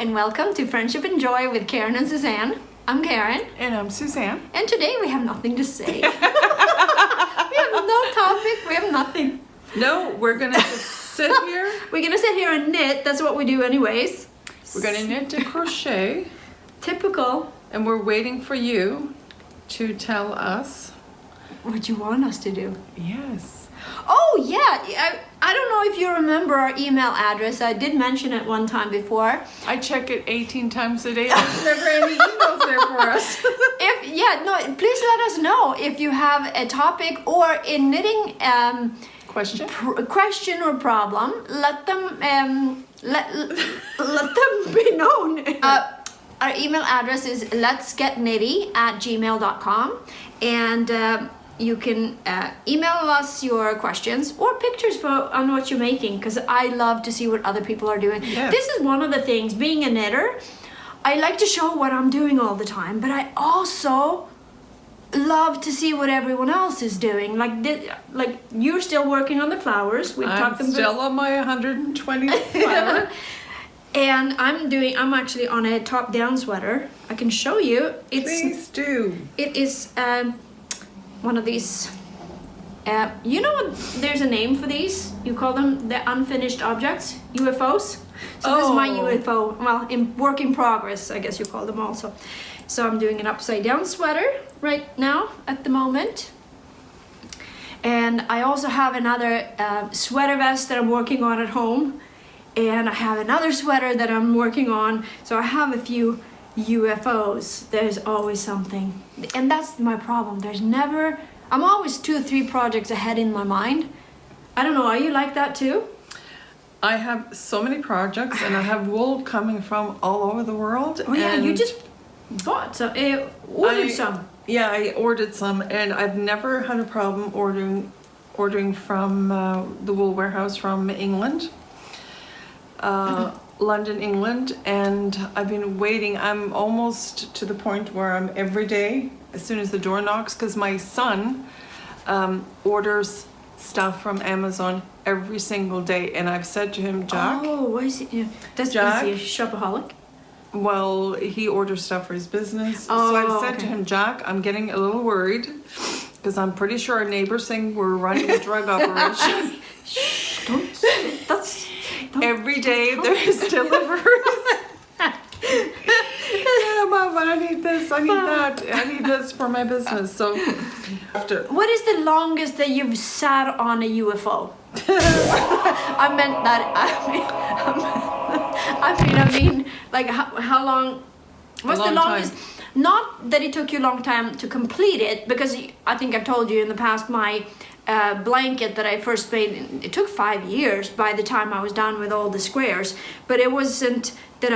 and welcome to Friendship and Joy with Carin and Suzanne. I'm Carin. And I'm Suzanne. And today we have nothing to say. We have no topic, we have nothing. No, we're going to just sit here. We're going to sit here and knit, that's what we do anyways. We're going to knit and crochet. Typical. And we're waiting for you to tell us what you want us to do. Yes. Oh yeah, I don't know if you remember our email address. I did mention it one time before. I check it 18 times a day. There's never any emails there for us. Please let us know if you have a topic or a knitting question or problem. Let them be known. Our email address is letsgetknitty@gmail.com, and you can email us your questions or pictures on what you're making, because I love to see what other people are doing. Yes. This is one of the things, being a knitter, I like to show what I'm doing all the time, but I also love to see what everyone else is doing. Like you're still working on the flowers. I'm still on my 120th flower. And I'm actually on a top-down sweater. I can show you. Please do. It is one of these, you know what, there's a name for these. You call them the unfinished objects, UFOs. So this is my UFO, well, in work in progress, I guess you call them also. So I'm doing an upside down sweater right now at the moment. And I also have another sweater vest that I'm working on at home. And I have another sweater that I'm working on. So I have a few UFOs. There's always something. And that's my problem. I'm always 2 or 3 projects ahead in my mind. I don't know, are you like that too? I have so many projects, and I have wool coming from all over the world. Oh yeah, you just bought some, ordered some. Yeah, I ordered some, and I've never had a problem ordering from the wool warehouse from England. London, England, and I've been waiting. I'm almost to the point where I'm every day, as soon as the door knocks, because my son orders stuff from Amazon every single day, and I've said to him, Jack. Oh, why is he? Yeah. Is he a shopaholic? Well, he orders stuff for his business. So I've said to him, Jack, I'm getting a little worried, because I'm pretty sure our neighbors think we're running a drug operation. Every day there's deliveries. Yeah, Mom, I need this, I need that, I need this for my business. So, what is the longest that you've sat on a UFO? I meant that. I mean, like how long? What's the longest? Time. Not that it took you a long time to complete it, because I think I've told you in the past my blanket that I first made, it took 5 years by the time I was done with all the squares. But it wasn't that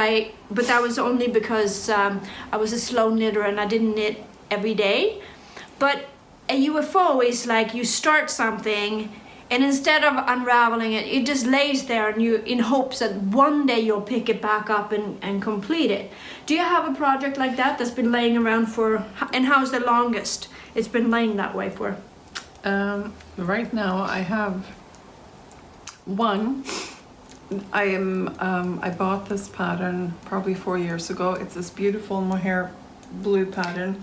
but that was only because I was a slow knitter and I didn't knit every day. But a UFO is like you start something, and instead of unraveling it, it just lays there, and you in hopes that one day you'll pick it back up and complete it. Do you have a project like that that's been laying around for, and how's the longest it's been laying that way for? Right now I have one. I bought this pattern probably 4 years ago. It's this beautiful mohair blue pattern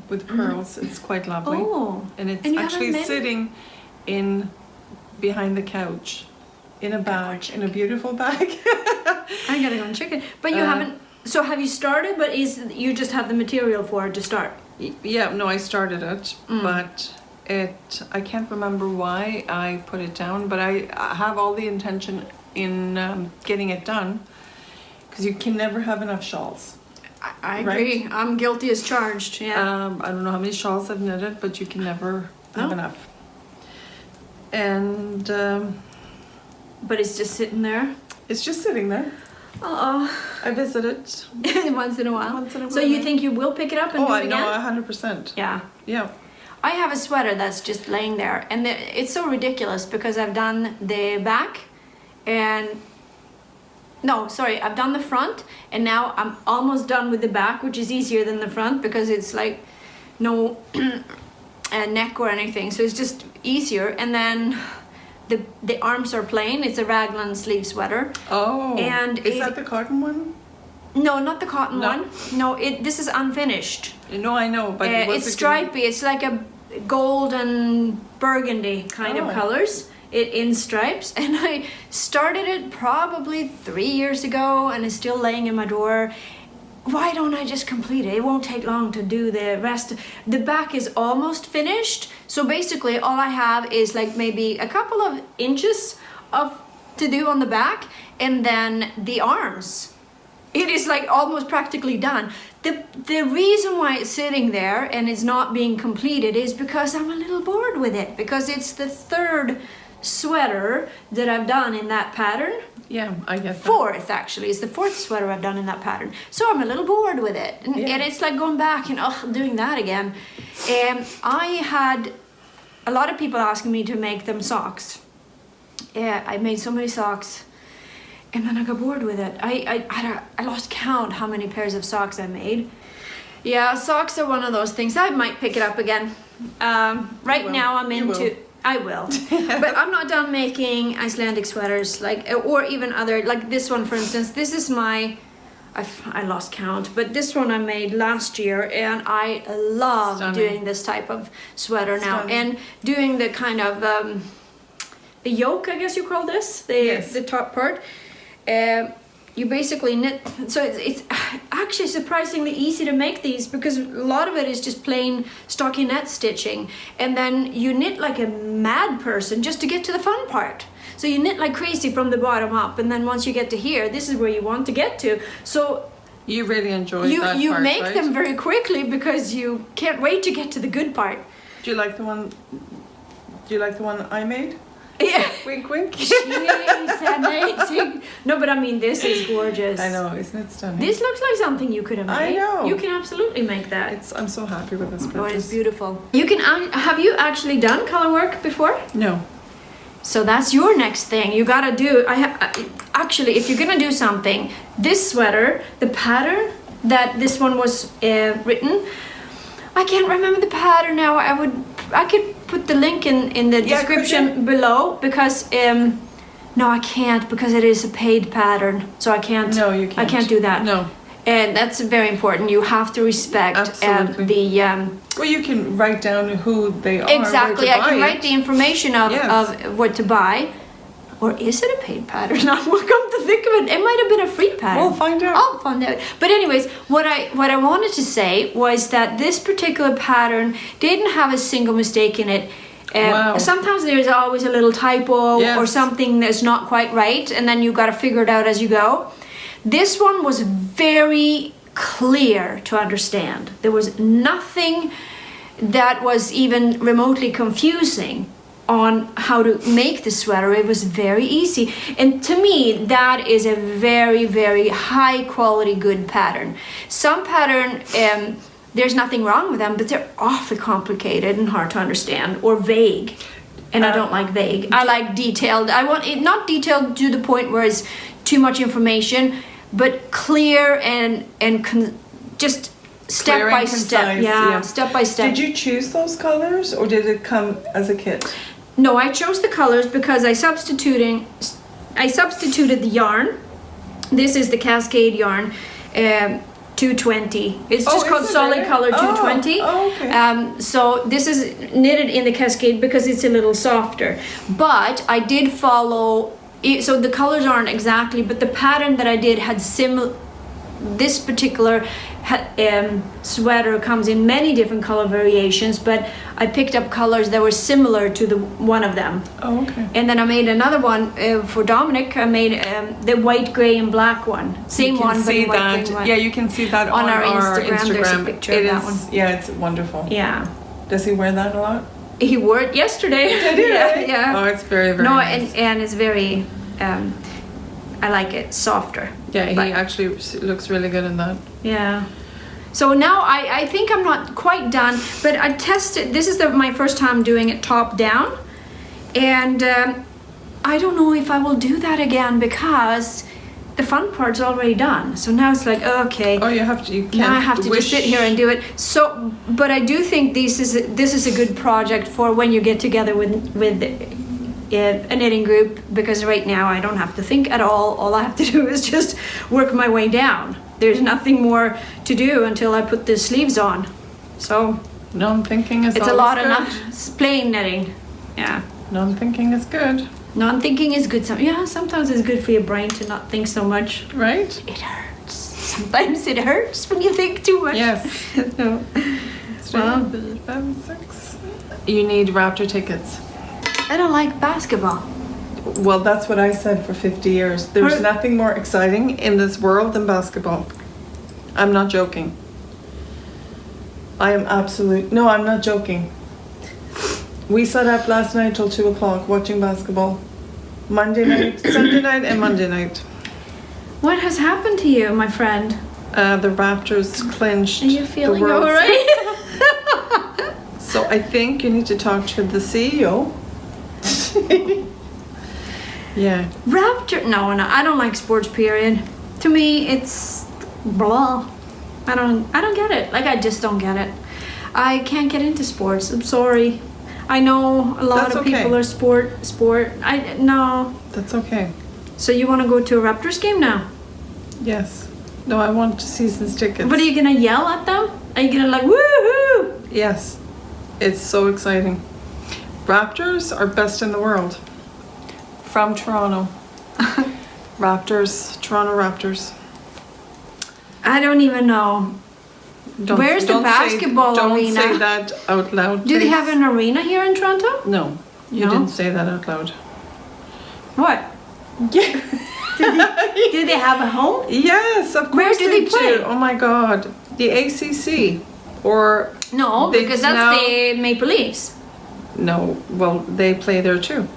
with pearls. It's quite lovely. Oh, and it's actually sitting behind the couch in a bag, in a beautiful bag. I gotta go and check it. But you haven't. So have you started? But you just have the material for it to start? Yeah, no, I started it, but I can't remember why I put it down, but I have all the intention in getting it done, because you can never have enough shawls. I agree. Right? I'm guilty as charged. Yeah. I don't know how many shawls I've knitted, but you can never have enough. And but it's just sitting there. It's just sitting there. I visit it once in a while. So you think you will pick it up and do it again? Oh, I know, 100%. Yeah. Yeah. I have a sweater that's just laying there, and it's so ridiculous because I've done the back, I've done the front, and now I'm almost done with the back, which is easier than the front because it's like no neck or anything, so it's just easier. And then the arms are plain. It's a raglan sleeve sweater. Oh, and is that the cotton one? No, not the cotton No. one. No, this is unfinished. No, I know, but It's stripy. It's like a gold and burgundy kind of colors. In stripes, and I started it probably 3 years ago, and it's still laying in my drawer. Why don't I just complete it? It won't take long to do the rest. The back is almost finished, so basically all I have is like maybe a couple of inches to do on the back, and then the arms. It is like almost practically done. The reason why it's sitting there and it's not being completed is because I'm a little bored with it, because it's the third sweater that I've done in that pattern. Yeah, I get that. Fourth, actually. It's the fourth sweater I've done in that pattern. So I'm a little bored with it. And it's like going back and doing that again. I had a lot of people asking me to make them socks. I made so many socks, and then I got bored with it. I lost count how many pairs of socks I made. Yeah, socks are one of those things. I might pick it up again. Right now I'm into... I will, but I'm not done making Icelandic sweaters, or even other, like this one, for instance. This is I lost count, but this one I made last year, and I love doing this type of sweater now, and doing the kind of the yoke, I guess you call this, the top part. You basically knit, so it's actually surprisingly easy to make these, because a lot of it is just plain stockinette stitching, and then you knit like a mad person just to get to the fun part. So you knit like crazy from the bottom up, and then once you get to here, this is where you want to get to. So you really enjoy that you part, make right? them very quickly because you can't wait to get to the good part. Do you like the one I made? Yeah. Wink, wink. She's amazing. No, but I mean, this is gorgeous. I know, isn't it stunning? This looks like something you could have made. I know. You can absolutely make that. I'm so happy with this purchase. Oh, it's beautiful. You can. Have you actually done color work before? No. So that's your next thing. You gotta do. Actually, if you're gonna do something, this sweater, the pattern that this one was written, I can't remember the pattern now. I could put the link in the description below, because no, I can't, because it is a paid pattern, so I can't. No, you can't. I can't do that. No. And that's very important. You have to respect Absolutely. Well, you can write down who they are. Exactly. Where to I can buy write it. the information of what to buy. Or is it a paid pattern? Now, come to think of it, it might have been a free pattern. We'll find out. I'll find out. But anyways, what I wanted to say was that this particular pattern didn't have a single mistake in it. Wow. Sometimes there's always a little typo or something that's not quite right, and then you got to figure it out as you go. This one was very clear to understand. There was nothing that was even remotely confusing on how to make the sweater. It was very easy, and to me that is a very, very high quality good pattern. Some pattern there's nothing wrong with them, but they're awfully complicated and hard to understand, or vague, and I don't like vague. I like detailed. I want it not detailed to the point where it's too much information, but clear and just step by step. Yeah, step by step. Did you choose those colors, or did it come as a kit? No, I chose the colors because I substituted the yarn. This is the Cascade yarn, 220. It's just called Solid Color 220. Oh, okay. So this is knitted in the Cascade because it's a little softer. But I did follow. So the colors aren't exactly, but the pattern that I did had similar. This particular sweater comes in many different color variations, but I picked up colors that were similar to the one of them. Oh, okay. And then I made another one for Dominic. I made the white, gray, and black one. Same one, but in white, gray, and black. Yeah, you can see that on our Instagram. There's a picture of that one. Yeah, it's wonderful. Yeah. Does he wear that a lot? He wore it yesterday. Did he? Yeah. Oh, it's very, very nice. and it's very. I like it softer. Yeah, he actually looks really good in that. Yeah. So now I think I'm not quite done, but I tested. This is my first time doing it top down, and I don't know if I will do that again because the fun part's already done. So now it's like, okay. Oh, you can't. Now I have to just sit here and do it. So, but I do think this is a good project for when you get together with a knitting group, because right now I don't have to think at all. All I have to do is just work my way down. there's nothing more to do until I put the sleeves on. So Non-thinking is it's a always lot good. of plain knitting. Yeah. Non-thinking is good, Non-thinking is good. Sometimes it's good for your brain to not think so much. right? It hurts. Sometimes it hurts when you think too much. Yes. No. Well, 5, 6. You need Raptor tickets. I don't like basketball. Well, that's what I said for 50 years. There's Her- nothing more exciting in this world than basketball. I'm not joking. I am no, I'm not joking. We sat up last night till 2 o'clock watching basketball. Monday night, Sunday night and Monday night. What has happened to you, my friend? The Raptors clinched Are you feeling the world. all right? So I think you need to talk to the CEO. Yeah. Raptor? No, I don't like sports. Period. To me, it's blah. I don't get it. Like I just don't get it. I can't get into sports. I'm sorry. I know a lot That's of okay. people are sport. No. That's okay. So you want to go to a Raptors game now? Yes. No, I want season's tickets. But are you gonna yell at them? Are you gonna like woohoo? Yes. It's so exciting. Raptors are best in the world. From Toronto. Toronto Raptors. I don't even know. Where's the basketball arena? Don't say that out loud. Do they please. have an arena here in Toronto? No, you No? didn't say that out loud. What? Yeah. Do they have a home? Yes, of course. Where do they play? do. Oh my God, the ACC or No, It's because that's now- the Maple Leafs. no? Well, they play there too.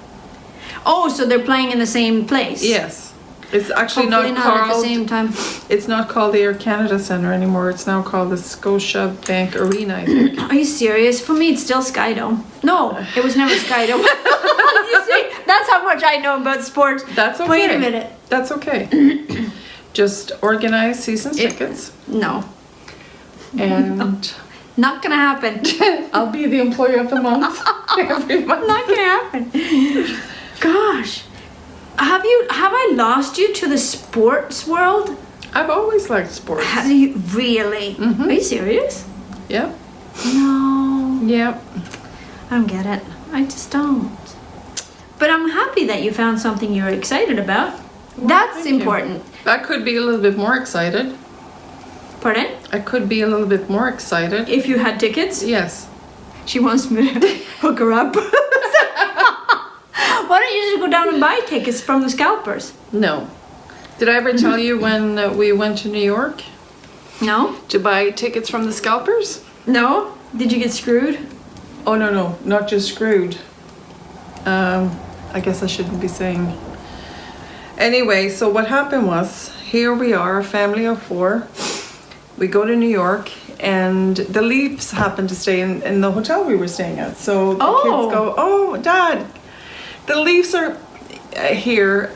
Oh, so they're playing in the same place? Yes, it's actually Hopefully not not at the called. same time. It's not called the Air Canada Centre anymore. It's now called the Scotia Bank Arena, I think. Are you serious? For me, it's still Skydome. No, it was never Skydome. You see, that's how much I know about sports. That's okay. Wait a minute. That's okay. Just organize season tickets, No, and not gonna happen. I'll be the employee of the month every month. Not gonna happen. Gosh, have I lost you to the sports world? I've always liked sports. Have you really? Mhm. Are you serious? Yep. No, Yep. I don't get it. I just don't. But I'm happy that you found something you're excited about. Well, That's thank you. important. I could be a little bit more excited. Pardon? I could be a little bit more excited. If you had tickets, Yes. she wants me to hook her up. Why don't you just go down and buy tickets from the scalpers? No. Did I ever tell you when we went to New York No? to buy tickets from the scalpers? No? Did you get screwed? Oh, no, not just screwed. I guess I shouldn't be saying. Anyway, so what happened was, here we are, a family of 4. We go to New York, and the Leafs happened to stay in the hotel we were staying at. So the Oh. kids go, "Oh, Dad, the Leafs are here.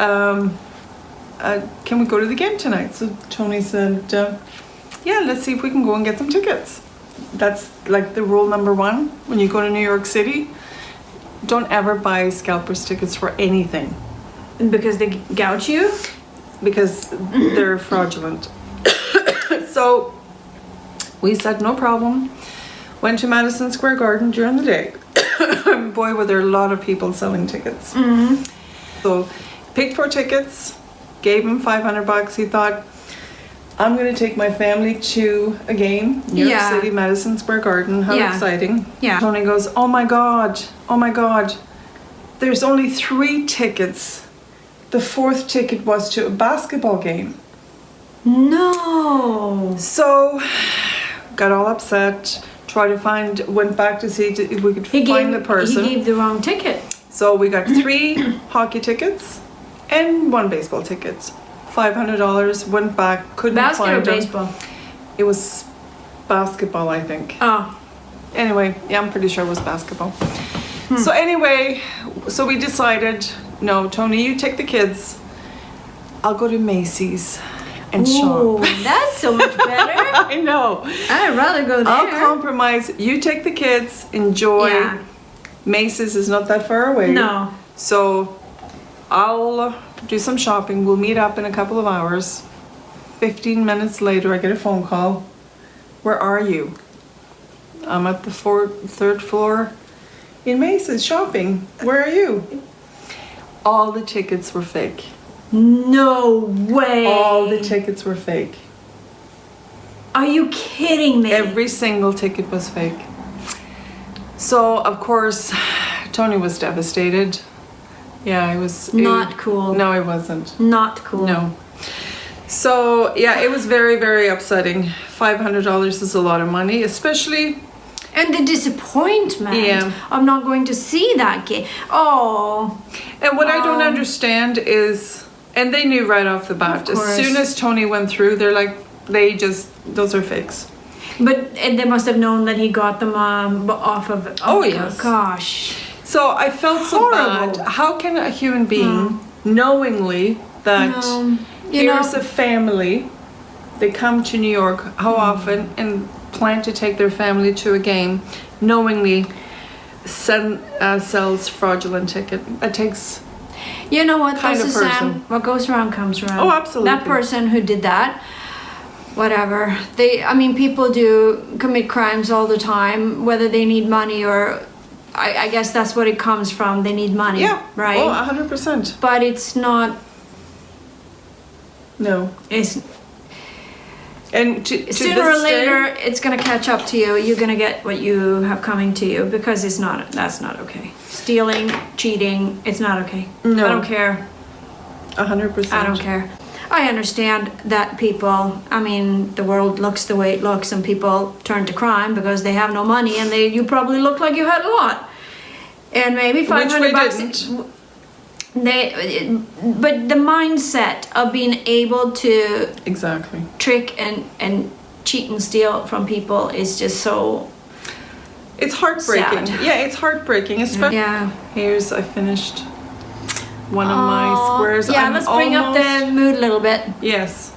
Can we go to the game tonight?" So Tony said, "Yeah, let's see if we can go and get some tickets." That's like the rule number 1 when you go to New York City. Don't ever buy scalpers tickets for anything Because they gouge you? because they're fraudulent. So we said no problem. Went to Madison Square Garden during the day. Boy, were there a lot of people selling tickets. Mm-hmm. So picked 4 tickets, gave him $500. He thought, I'm going to take my family to a game, New York Yeah. City, Madison Square Garden. How Yeah. exciting. Yeah. Tony goes, oh my God, there's only 3 tickets. The 4th ticket was to a basketball game. No. So, got all upset, went back to see if we could find the person. He gave the wrong ticket. So we got 3 hockey tickets and 1 baseball ticket. $500, went back, couldn't Basket or find them. baseball? It was basketball, I think. Oh. Anyway, yeah, I'm pretty sure it was basketball. So anyway, so we decided, no, Tony, you take the kids. I'll go to Macy's and Ooh, shop. that's so much better. I know. I'd rather go there. I'll compromise. You take the kids, enjoy. Yeah. Macy's is not that far away. No. So I'll do some shopping. We'll meet up in a couple of hours. 15 minutes later, I get a phone call. Where are you? I'm at the third floor in Macy's shopping. Where are you? All the tickets were fake. No way. All the tickets were fake. Are you kidding me? Every single ticket was fake. So, of course, Tony was devastated. Yeah, it was... Not cool. No, it wasn't. Not cool. No. So, yeah, it was very, very upsetting. $500 is a lot of money, especially... And the disappointment of not going to see that game. Oh. And what I don't understand is... And they knew right off the bat. As soon as Tony went through, they're like, those are fakes. But they must have known that he got them off of... Oh yes. Gosh. So I felt so bad. How can a human being knowingly that here's a family, they come to New York, how often, and plan to take their family to a game, knowingly sells fraudulent ticket? That takes... You know what, kind of person. What goes around comes around. Oh, absolutely. That person who did that, whatever. People do commit crimes all the time, whether they need money or... I guess that's what it comes from. They need money, right? Oh, 100%. But it's not... No. It's... And sooner or later, it's going to catch up to you. You're going to get what you have coming to you because that's not okay. Stealing, cheating, it's not okay. No. I don't care. 100%. I don't care. I understand that people, the world looks the way it looks and people turn to crime because they have no money and you probably look like you had a lot. And maybe $500 but the mindset of being able to trick and cheat and steal from people is just so... It's heartbreaking. Sad. Yeah, it's heartbreaking. Especially I finished one of my squares. Yeah, let's bring up the mood a little bit. Yes.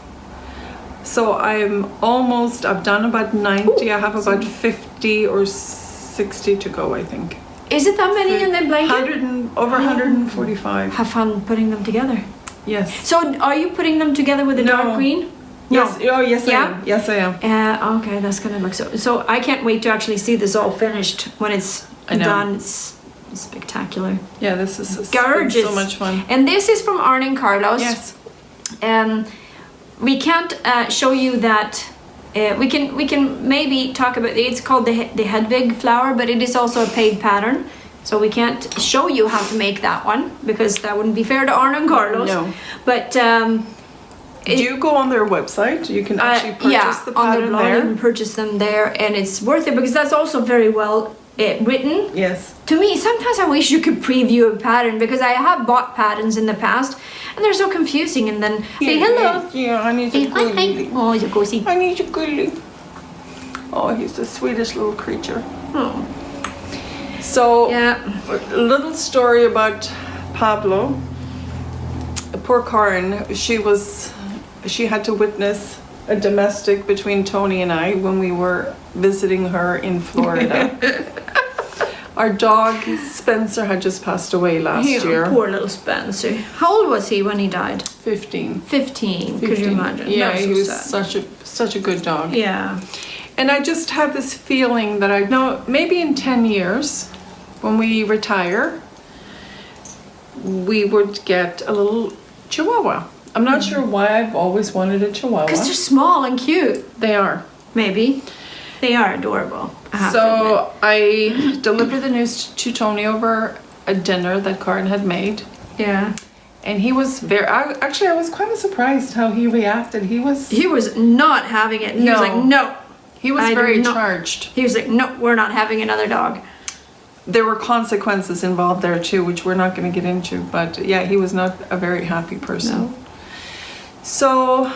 So I've done about 90. Ooh, I have about 50 or 60 to go, I think. Is it that many in the blanket? Over 145. Have fun putting them together. Yes. So are you putting them together with the dark green? Yes. No. Oh, yes, I am. Yes, I am. Okay, that's gonna look so. I can't wait to actually see this all finished when it's done. It's spectacular. Yeah, this is gorgeous. So much fun. And this is from Arne and Carlos. Yes. We can't show you that. We can maybe talk about it. It's called the Hedvig flower, but it is also a paid pattern. So we can't show you how to make that one because that wouldn't be fair to Arne and Carlos. No. But do you go on their website? You can actually purchase the pattern on their blog, there. you can purchase them there, and it's worth it because that's also very well written. Yes. To me, sometimes I wish you could preview a pattern because I have bought patterns in the past, and they're so confusing. And then say hello. Yeah, I need your goodie. Oh, you're cozy. I need your goodie. Oh, he's the sweetest little creature. Oh. So, a little story about Pablo. Poor Carin, she had to witness a domestic between Tony and I when we were visiting her in Florida. Our dog Spencer had just passed away last year. Poor little Spencer. How old was he when he died? 15. 15. Could you imagine? Yeah, he was such a good dog. Yeah. And I just have this feeling that I know maybe in 10 years, when we retire, we would get a little Chihuahua. I'm not sure why I've always wanted a Chihuahua. Because they're small and cute. They are. Maybe. They are adorable. I delivered the news to Tony over a dinner that Carin had made. Yeah. And he was I was kind of surprised how he reacted. He was not having it. He was like, no. He was very charged. He was like, no, we're not having another dog. There were consequences involved there too, which we're not going to get into. But yeah, he was not a very happy person. No. So,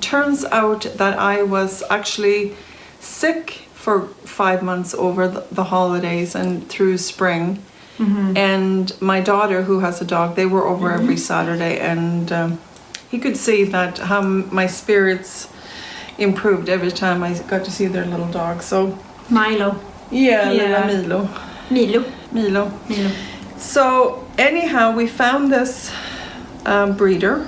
turns out that I was actually sick for 5 months over the holidays and through spring. Mm-hmm. And my daughter, who has a dog, they were over every Saturday, and he could see that how my spirits improved every time I got to see their little dog. So Milo. Yeah. Little Milo. So anyhow, we found this breeder,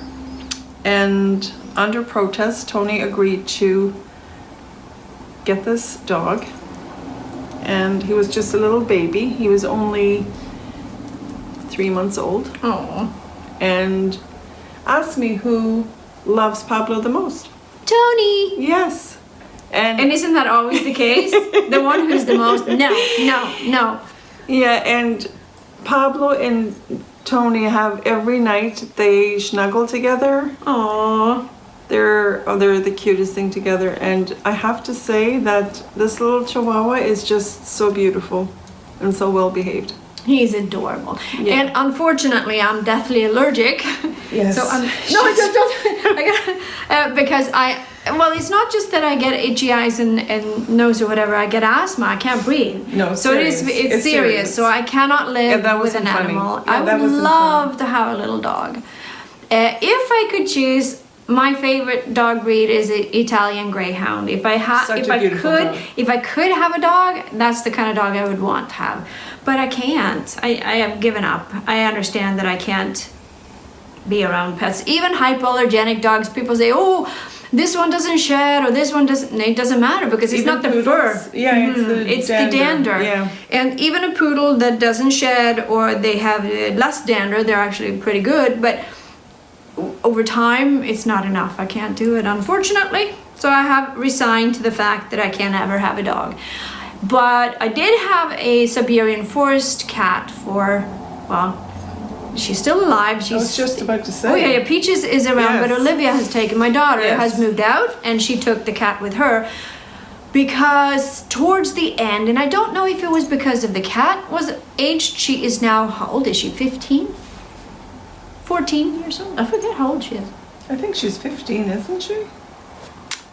and under protest, Tony agreed to get this dog. And he was just a little baby. He was only 3 months old. Oh. And asked me who loves Pablo the most. Tony. Yes. And isn't that always the case? The one who's the most? No. Yeah, and Pablo and Tony have every night they snuggle together. Aww. They're the cutest thing together, and I have to say that this little Chihuahua is just so beautiful and so well behaved. He's adorable. Yeah. And unfortunately, I'm deathly allergic. Yes. So don't. Because it's not just that I get itchy eyes and nose or whatever. I get asthma. I can't breathe. No, so it's serious. So I cannot live with an animal. I would love to have a little dog. If I could choose, my favorite dog breed is an Italian Greyhound. If I could have a dog, that's the kind of dog I would want to have. But I can't. I have given up. I understand that I can't be around pets. Even hypoallergenic dogs, people say, oh, this one doesn't shed or this one doesn't. It doesn't matter because it's not the fur. Yeah, it's the dander. Yeah. And even a poodle that doesn't shed or they have less dander, they're actually pretty good. But over time, it's not enough. I can't do it, unfortunately. So I have resigned to the fact that I can't ever have a dog. But I did have a Siberian forest cat for, she's still alive. I was just about to say. Oh yeah, Peaches is around, Yes. but Olivia has taken, my daughter has moved out, and she took the cat with her. Because towards the end, and I don't know if it was because of the cat was aged, she is now, how old is she, 15? 14 years old? I forget how old she is. I think she's 15, isn't she?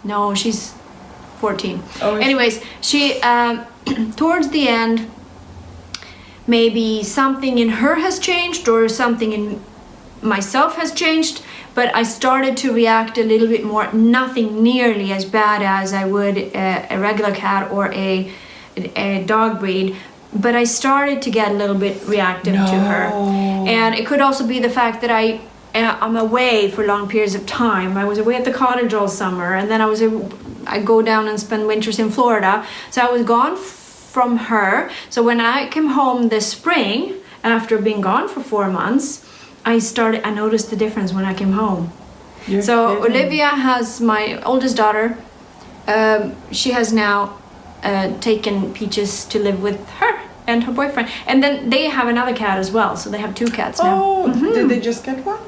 No, she's 14. Oh, anyways, she towards the end, maybe something in her has changed or something in myself has changed, but I started to react a little bit more, nothing nearly as bad as I would a regular cat or a dog breed, but I started to get a little bit reactive to her. And it could also be the fact that I'm away for long periods of time. I was away at the cottage all summer, and then I go down and spend winters in Florida. So I was gone from her. So when I came home this spring, after being gone for 4 months, I noticed the difference when I came home. You're so kidding. Olivia has my oldest daughter. She has now taken Peaches to live with her and her boyfriend, and then they have another cat as well, so they have 2 cats now. Oh, did they just get one?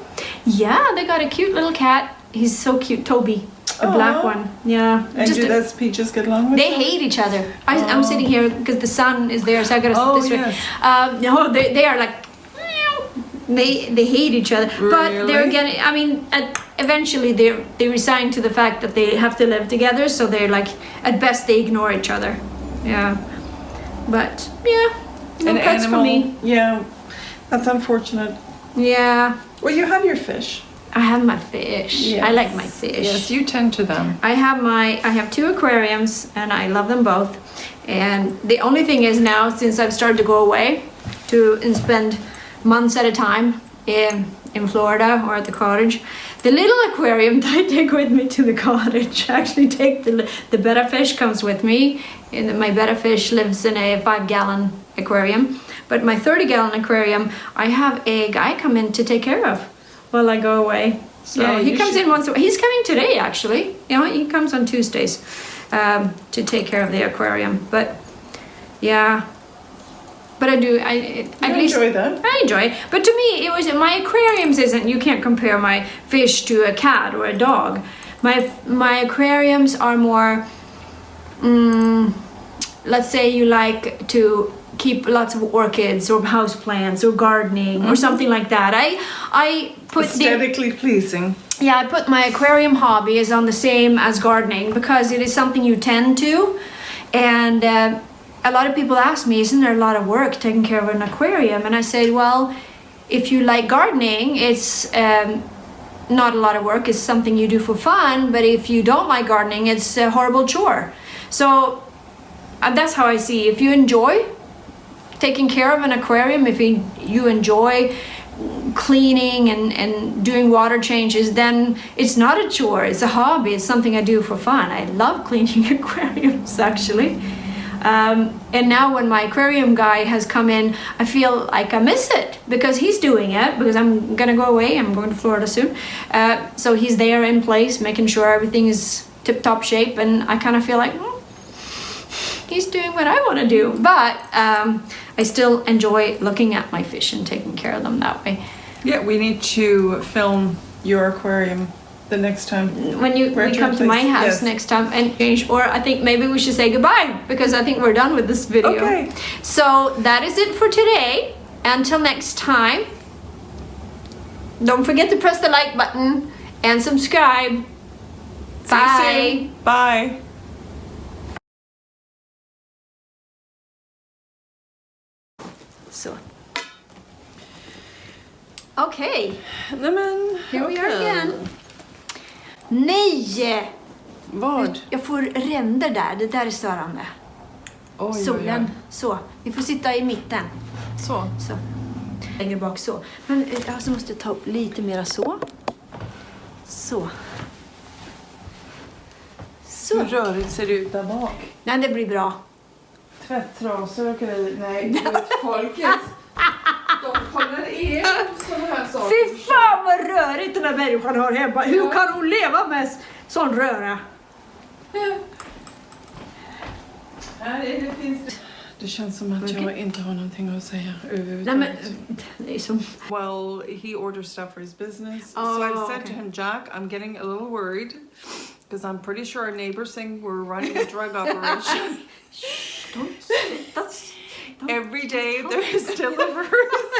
Yeah, they got a cute little cat. He's so cute, Toby, a black one. Yeah. And does Peaches get along with They them? hate each other. I'm sitting here because the sun is there, so I gotta sit this way. No, they are like, they hate each other. Really? But they're getting, eventually they resign to the fact that they have to live together, so they're like, at best they ignore each other. Yeah. But yeah, no pets for me. Yeah, that's unfortunate. Yeah. Well, you have your fish. I have my fish. Yes. I like my fish. Yes, you tend to them. I have 2 aquariums and I love them both. And the only thing is now, since I've started to go away and spend months at a time in Florida or at the cottage, the little aquarium that I take with me to the cottage, actually take the betta fish comes with me. And my betta fish lives in a 5-gallon aquarium. But my 30-gallon aquarium, I have a guy come in to take care of while I go away. So Yeah, he comes in once a week. He's coming today, actually. He comes on Tuesdays to take care of the aquarium. But yeah, but I do. I enjoy that. I enjoy it. But to me, it was my aquariums isn't. You can't compare my fish to a cat or a dog. My aquariums are more. Let's say you like to keep lots of orchids or houseplants or gardening or something like that. I put aesthetically pleasing. Yeah, I put my aquarium hobby is on the same as gardening because it is something you tend to. And a lot of people ask me, isn't there a lot of work taking care of an aquarium? And I say, well, if you like gardening, it's not a lot of work. It's something you do for fun. But if you don't like gardening, it's a horrible chore. So that's how I see. If you enjoy taking care of an aquarium, if you enjoy cleaning and doing water changes, then it's not a chore, it's a hobby, it's something I do for fun. I love cleaning aquariums actually. And now when my aquarium guy has come in, I feel like I miss it because he's doing it, because I'm gonna go away, I'm going to Florida soon. So he's there in place, making sure everything is tip-top shape, and I kind of feel like, he's doing what I want to do. But I still enjoy looking at my fish and taking care of them that way. Yeah, we need to film your aquarium the next time. When you come to my house next time and change, or I think maybe we should say goodbye because I think we're done with this video. Okay. So that is it for today. Until next time, don't forget to press the like button and subscribe. Bye. Bye. Så. Okej. Nej men, Here we are again. Nej! Vad? Jag får ränder där. Det där är störande. Oj, Solen. Så. Vi får sitta i mitten. Så. Så. Längre bak så. Men alltså måste jag ta upp lite mera så. Så. Så. Hur rörigt ser det ut där bak? Nej, det blir bra. Tvättrasor och grejer. Nej, du vet, folket. De håller in sådana här saker. Fy fan vad rörigt den här människan har hemma. Hur kan hon leva med sån röra? Det känns som att jag inte har någonting att säga överhuvudtaget. Nej, men det är som... Well, he orders stuff for his business. Oh, so I said to okay. him, Jack, I'm getting a little worried because I'm pretty sure our neighbors think we're running a drug operation. Don't, that's... Every day there's deliveries.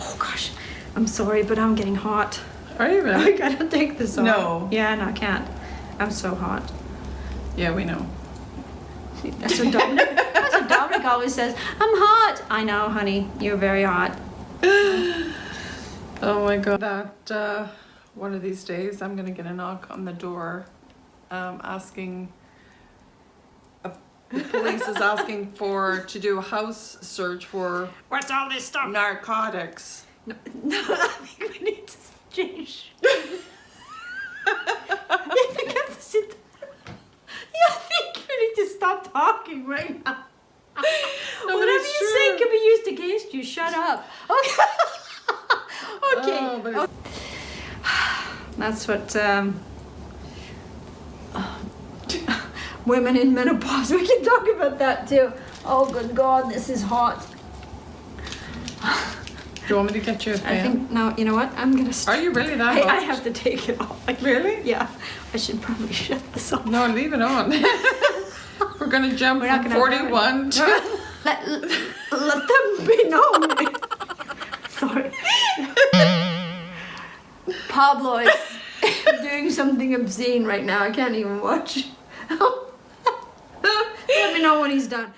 Oh gosh, I'm sorry, but I'm getting hot. Are you I really? gotta take this off. No. Yeah, no, I can't. I'm so hot. Yeah, we know. That's what Dominic always says. I'm hot. I know, honey. You're very hot. Oh my god. That one of these days I'm gonna get a knock on the door asking, the police is asking to do a house search for What's all this stuff? narcotics. No, I think we need to change. I can't sit. I think we need to stop talking right now. No, Whatever it's you say true. can be used against you. Shut up. Okay. Okay. Oh, but it's- That's what women in menopause. We can talk about that too. Oh, good God, this is hot. Do you want me to get you a fan? I think no. You know what? I'm gonna. Are you really that I hot? have to take it off. Like, Really? yeah. I should probably shut this off. No, leave it on. We're gonna jump We're not from gonna 41 to... Let them be known. Sorry. Pablo is doing something obscene right now. I can't even watch. Let me know when he's done.